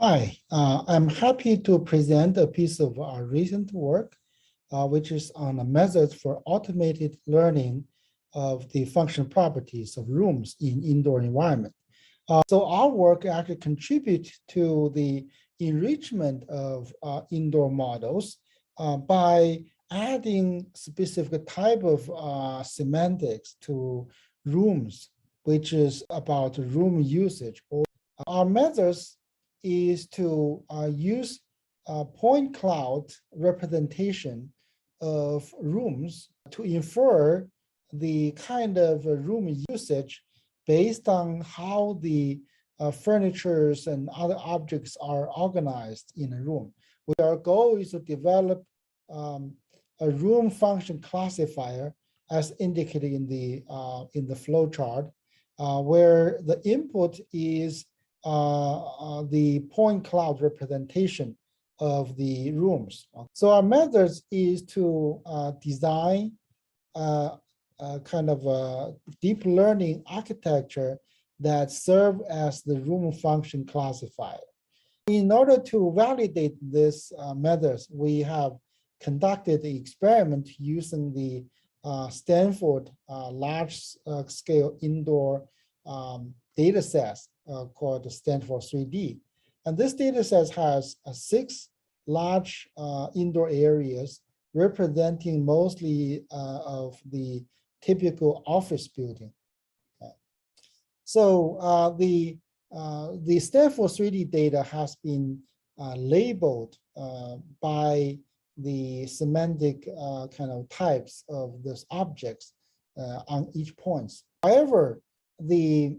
Hi, I'm happy to present a piece of our recent work, which is on the methods for automated learning of the function properties of rooms in indoor environment. So our work actually contributes to the enrichment of indoor models by adding specific type of semantics to rooms, which is about room usage. Our methods is to use point cloud representation of rooms to infer the kind of room usage based on how the furnitures and other objects are organized in a room. Our goal is to develop a room function classifier as indicated in the flow chart, where the input is the point cloud representation of the rooms. So our methods is to design kind of a deep learning architecture that serve as the room function classifier. In order to validate this methods, we have conducted the experiment using the Stanford large scale indoor data sets called Stanford 3D. And this data set has 6 large indoor areas representing mostly of the typical office building. So the Stanford 3D data has been labeled by the semantic kind of types of those objects on each point. However, the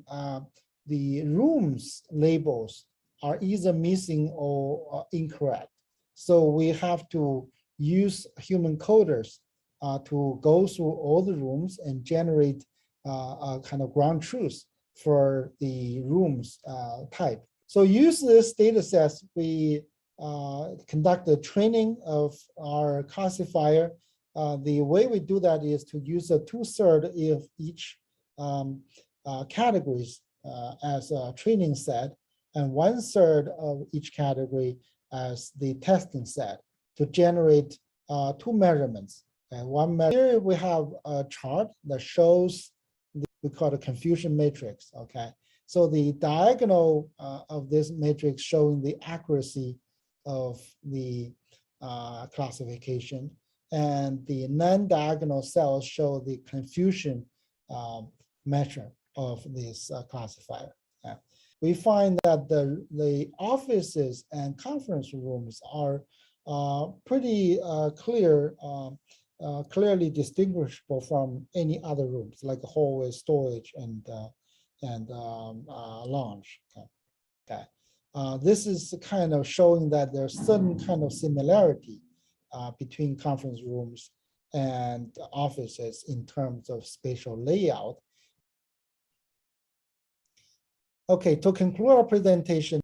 rooms labels are either missing or incorrect. So we have to use human coders to go through all the rooms and generate a kind of ground truth for the rooms type. So use this data sets, we conduct the training of our classifier. The way we do that is to use a 2/3 of each categories as a training set and 1/3 of each category as the testing set to generate 2 measurements. And here we have a chart that shows we call it a confusion matrix. Okay, so the diagonal of this matrix showing the accuracy of the classification, and the non-diagonal cells show the confusion measure of this classifier. We find that the offices and conference rooms are pretty clearly distinguishable from any other rooms, like hallway, storage, and lounge. Okay. This is kind of showing that there's certain kind of similarity between conference rooms and offices in terms of spatial layout. Okay, to conclude our presentation,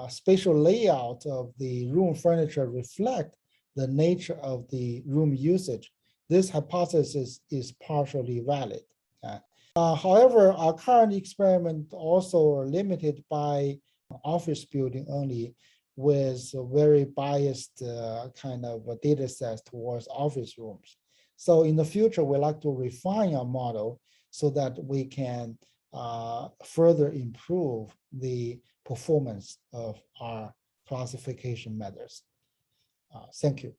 spatial layout of the room furniture reflect the nature of the room usage. This hypothesis is partially valid. However, our current experiment also are limited by office building only with very biased kind of data sets towards office rooms. So in the future, we like to refine our model so that we can further improve the performance of our classification methods. Thank you.